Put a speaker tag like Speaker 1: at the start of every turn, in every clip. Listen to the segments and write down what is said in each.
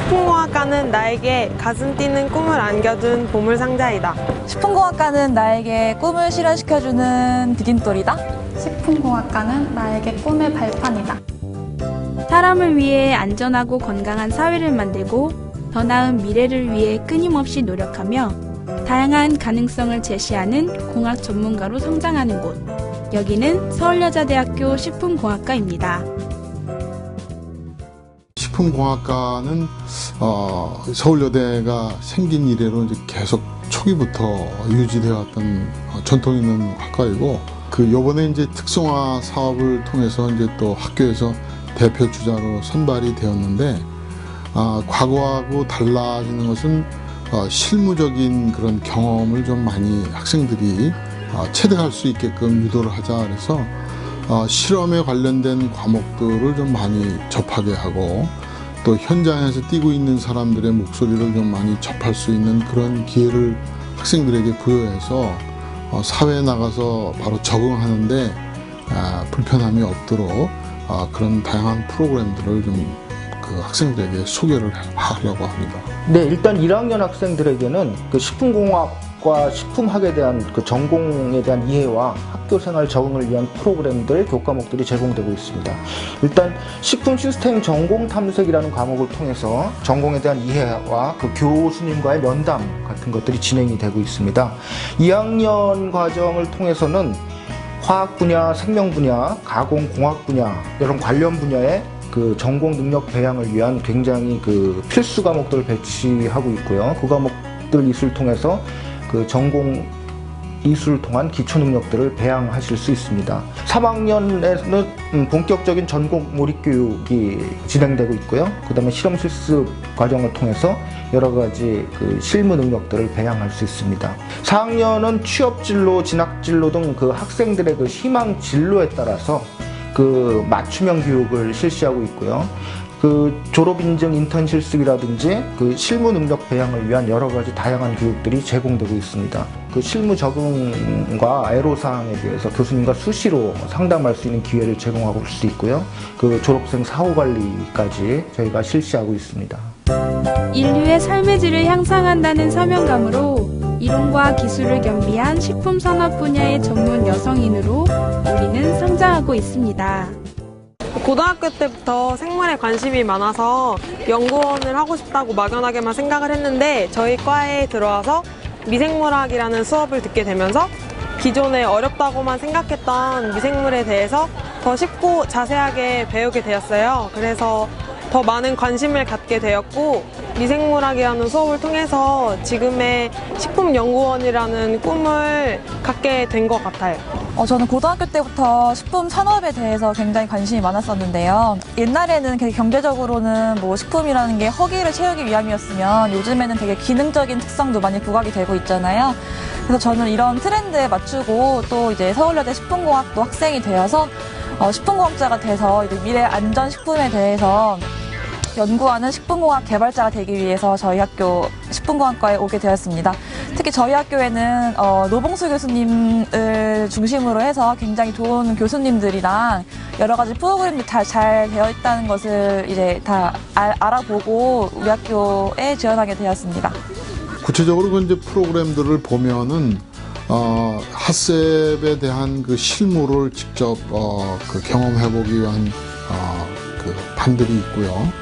Speaker 1: 식품공학과는 나에게 가슴 뛰는 꿈을 안겨준 보물상자이다.
Speaker 2: 식품공학과는 나에게 꿈을 실현시켜주는 디딤돌이다.
Speaker 3: 식품공학과는 나에게 꿈의 발판이다.
Speaker 4: 사람을 위해 안전하고 건강한 사회를 만들고 더 나은 미래를 위해 끊임없이 노력하며 다양한 가능성을 제시하는 공학 전문가로 성장하는 곳. 여기는 서울여자대학교 식품공학과입니다.
Speaker 5: 식품공학과는 서울여대가 생긴 이래로 이제 계속 초기부터 유지되어 왔던 전통 있는 학과이고, 요번에 이제 특성화 사업을 통해서 이제 또 학교에서 대표 주자로 선발이 되었는데, 과거하고 달라지는 것은 실무적인 그런 경험을 좀 많이 학생들이 체득할 수 있게끔 유도를 하자. 그래서 실험에 관련된 과목들을 좀 많이 접하게 하고, 또 현장에서 뛰고 있는 사람들의 목소리를 좀 많이 접할 수 있는 그런 기회를 학생들에게 부여해서 사회에 나가서 바로 적응하는데 불편함이 없도록 그런 다양한 프로그램들을 좀 학생들에게 소개를 하려고 합니다.
Speaker 6: 네, 일단 1학년 학생들에게는 식품공학과 식품학에 대한 전공에 대한 이해와 학교 생활 적응을 위한 프로그램들, 교과목들이 제공되고 있습니다. 일단 식품 시스템 전공 탐색이라는 과목을 통해서 전공에 대한 이해와 교수님과의 면담 같은 것들이 진행이 되고 있습니다. 2학년 과정을 통해서는 화학 분야, 생명 분야, 가공공학 분야 이런 관련 분야의 전공 능력 배양을 위한 굉장히 필수 과목들을 배치하고 있고요. 그 과목들 이수를 통해서 전공 이수를 통한 기초 능력들을 배양하실 수 있습니다. 3학년에는 본격적인 전공 몰입 교육이 진행되고 있고요. 그 다음에 실험 실습 과정을 통해서 여러 가지 실무 능력들을 배양할 수 있습니다. 4학년은 취업 진로, 진학 진로 등 학생들의 희망 진로에 따라서 맞춤형 교육을 실시하고 있고요. 졸업인증 인턴 실습이라든지 실무 능력 배양을 위한 여러 가지 다양한 교육들이 제공되고 있습니다. 실무 적응과 애로사항에 대해서 교수님과 수시로 상담할 수 있는 기회를 제공하고 수 있고요. 졸업생 사후 관리까지 저희가 실시하고 있습니다.
Speaker 4: 인류의 삶의 질을 향상한다는 사명감으로 이론과 기술을 겸비한 식품 산업 분야의 전문 여성인으로 우리는 성장하고 있습니다.
Speaker 1: 고등학교 때부터 생물에 관심이 많아서 연구원을 하고 싶다고 막연하게만 생각을 했는데, 저희 과에 들어와서 미생물학이라는 수업을 듣게 되면서 기존에 어렵다고만 생각했던 미생물에 대해서 더 쉽고 자세하게 배우게 되었어요. 그래서 더 많은 관심을 갖게 되었고, 미생물학이라는 수업을 통해서 지금의 식품연구원이라는 꿈을 갖게 된 것 같아요.
Speaker 2: 저는 고등학교 때부터 식품 산업에 대해서 굉장히 관심이 많았었는데요. 옛날에는 경제적으로는 식품이라는 게 허기를 채우기 위함이었으면 요즘에는 되게 기능적인 특성도 많이 부각이 되고 있잖아요. 그래서 저는 이런 트렌드에 맞추고 또 이제 서울여대 식품공학도 학생이 되어서 식품공학자가 돼서 이제 미래 안전식품에 대해서 연구하는 식품공학 개발자가 되기 위해서 저희 학교 식품공학과에 오게 되었습니다. 특히 저희 학교에는 노봉수 교수님을 중심으로 해서 굉장히 좋은 교수님들이랑 여러 가지 프로그램이 다 잘 되어 있다는 것을 이제 다 알아보고 우리 학교에 지원하게 되었습니다.
Speaker 5: 구체적으로 이제 프로그램들을 보면은 핫셉에 대한 실무를 직접 경험해보기 위한 반들이 있고요.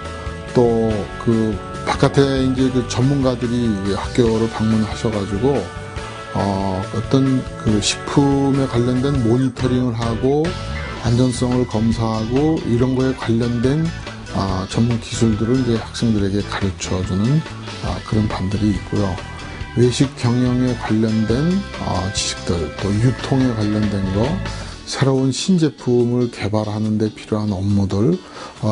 Speaker 5: 또 바깥에 이제 전문가들이 학교를 방문하셔가지고 어떤 식품에 관련된 모니터링을 하고 안전성을 검사하고 이런 거에 관련된 전문 기술들을 이제 학생들에게 가르쳐주는 그런 반들이 있고요. 외식 경영에 관련된 지식들, 또 유통에 관련된 거, 새로운 신제품을 개발하는 데 필요한 업무들,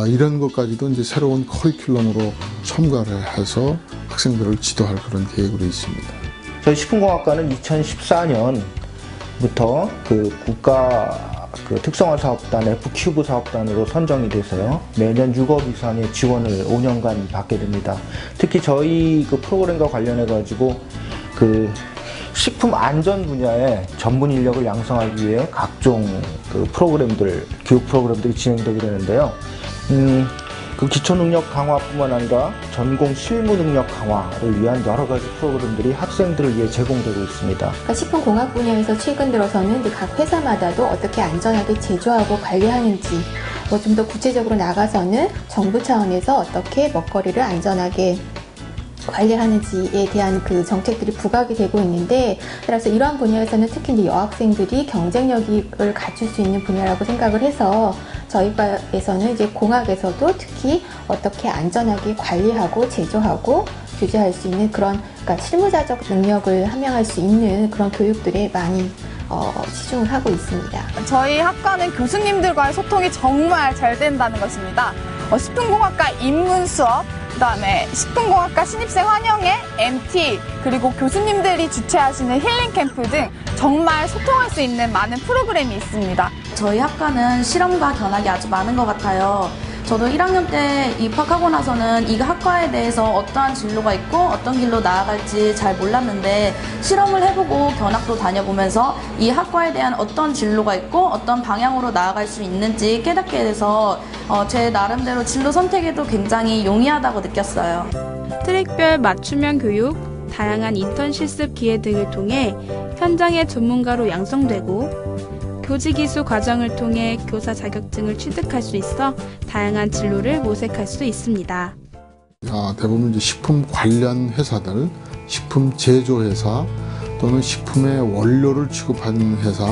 Speaker 5: 이런 것까지도 이제 새로운 커리큘럼으로 첨가를 해서 학생들을 지도할 그런 계획으로 있습니다.
Speaker 6: 저희 식품공학과는 2014년부터 국가 특성화 사업단 F큐브 사업단으로 선정이 돼서요. 매년 6억 이상의 지원을 5년간 받게 됩니다. 특히 저희 프로그램과 관련해 가지고 식품 안전 분야의 전문 인력을 양성하기 위해 각종 프로그램들, 교육 프로그램들이 진행되게 되는데요. 그 기초능력 강화뿐만 아니라 전공 실무 능력 강화를 위한 여러 가지 프로그램들이 학생들을 위해 제공되고 있습니다.
Speaker 7: 그러니까 식품공학 분야에서 최근 들어서는 각 회사마다도 어떻게 안전하게 제조하고 관리하는지 좀 더 구체적으로 나가서는 정부 차원에서 어떻게 먹거리를 안전하게 관리하는지에 대한 그 정책들이 부각이 되고 있는데, 따라서 이러한 분야에서는 특히 이제 여학생들이 경쟁력을 갖출 수 있는 분야라고 생각을 해서 저희 과에서는 이제 공학에서도 특히 어떻게 안전하게 관리하고 제조하고 규제할 수 있는 그런, 그러니까 실무자적 능력을 함양할 수 있는 그런 교육들에 많이 치중을 하고 있습니다.
Speaker 8: 저희 학과는 교수님들과의 소통이 정말 잘 된다는 것입니다. 식품공학과 입문 수업, 그다음에 식품공학과 신입생 환영회, MT, 그리고 교수님들이 주최하시는 힐링 캠프 등 정말 소통할 수 있는 많은 프로그램이 있습니다.
Speaker 9: 저희 학과는 실험과 견학이 아주 많은 것 같아요. 저도 1학년 때 입학하고 나서는 이 학과에 대해서 어떠한 진로가 있고 어떤 길로 나아갈지 잘 몰랐는데, 실험을 해보고 견학도 다녀보면서 이 학과에 대한 어떤 진로가 있고 어떤 방향으로 나아갈 수 있는지 깨닫게 돼서 제 나름대로 진로 선택에도 굉장히 용이하다고 느꼈어요.
Speaker 4: 트랙별 맞춤형 교육, 다양한 인턴 실습 기회 등을 통해 현장의 전문가로 양성되고, 교직이수 과정을 통해 교사 자격증을 취득할 수 있어 다양한 진로를 모색할 수 있습니다.
Speaker 5: 대부분 이제 식품 관련 회사들, 식품 제조 회사 또는 식품의 원료를 취급하는 회사,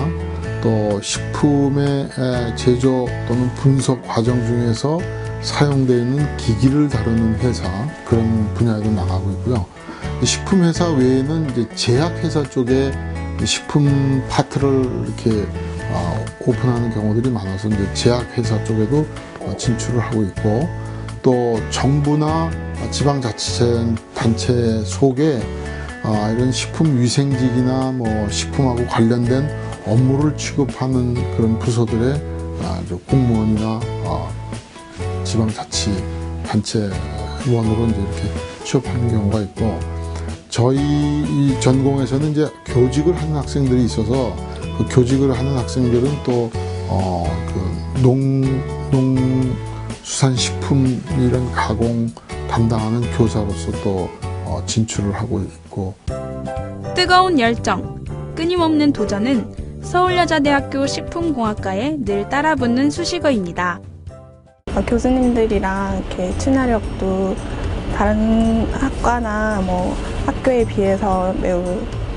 Speaker 5: 또 식품의 제조 또는 분석 과정 중에서 사용되어 있는 기기를 다루는 회사, 그런 분야에도 나가고 있고요. 식품 회사 외에는 이제 제약 회사 쪽에 식품 파트를 이렇게 오픈하는 경우들이 많아서 이제 제약회사 쪽에도 진출을 하고 있고, 또 정부나 지방자치단체 속에 이런 식품위생직이나 식품하고 관련된 업무를 취급하는 그런 부서들의 공무원이나 지방자치단체 의원으로 이제 이렇게 취업하는 경우가 있고, 저희 이 전공에서는 이제 교직을 하는 학생들이 있어서 그 교직을 하는 학생들은 또 농수산식품 이런 가공 담당하는 교사로서 또 진출을 하고 있고.
Speaker 4: 뜨거운 열정, 끊임없는 도전은 서울여자대학교 식품공학과에 늘 따라붙는 수식어입니다.
Speaker 10: 교수님들이랑 이렇게 친화력도 다른 학과나 학교에 비해서 매우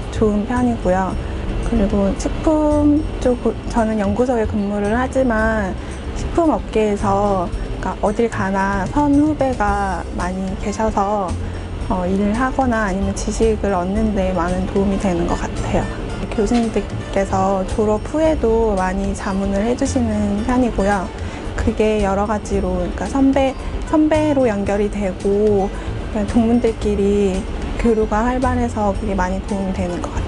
Speaker 10: 좋은 편이고요. 그리고 식품 쪽, 저는 연구소에 근무를 하지만 식품 업계에서 어딜 가나 선후배가 많이 계셔서 일을 하거나 아니면 지식을 얻는 데 많은 도움이 되는 것 같아요. 교수님들께서 졸업 후에도 많이 자문을 해주시는 편이고요. 그게 여러 가지로, 선배로 연결이 되고 동문들끼리 교류가 활발해서 그게 많이 도움이 되는 것 같아요.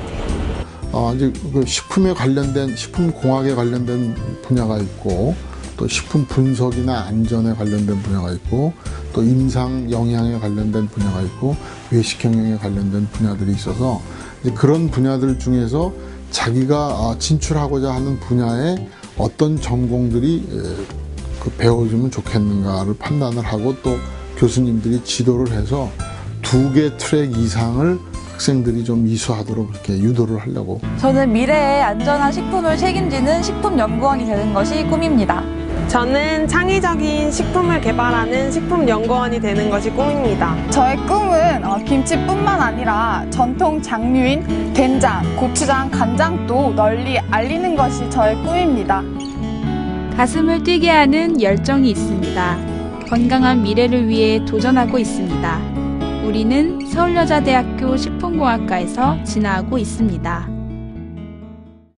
Speaker 5: 이제 그 식품에 관련된, 식품공학에 관련된 분야가 있고, 또 식품 분석이나 안전에 관련된 분야가 있고, 또 임상 영양에 관련된 분야가 있고, 외식 경영에 관련된 분야들이 있어서 이제 그런 분야들 중에서 자기가 진출하고자 하는 분야에 어떤 전공들이 배워주면 좋겠는가를 판단을 하고, 또 교수님들이 지도를 해서 2개 트랙 이상을 학생들이 좀 이수하도록 그렇게 유도를 하려고.
Speaker 2: 저는 미래의 안전한 식품을 책임지는 식품연구원이 되는 것이 꿈입니다.
Speaker 1: 저는 창의적인 식품을 개발하는 식품연구원이 되는 것이 꿈입니다.
Speaker 8: 저의 꿈은 김치뿐만 아니라 전통 장류인 된장, 고추장, 간장도 널리 알리는 것이 저의 꿈입니다.
Speaker 4: 가슴을 뛰게 하는 열정이 있습니다. 건강한 미래를 위해 도전하고 있습니다. 우리는 서울여자대학교 식품공학과에서 진화하고 있습니다.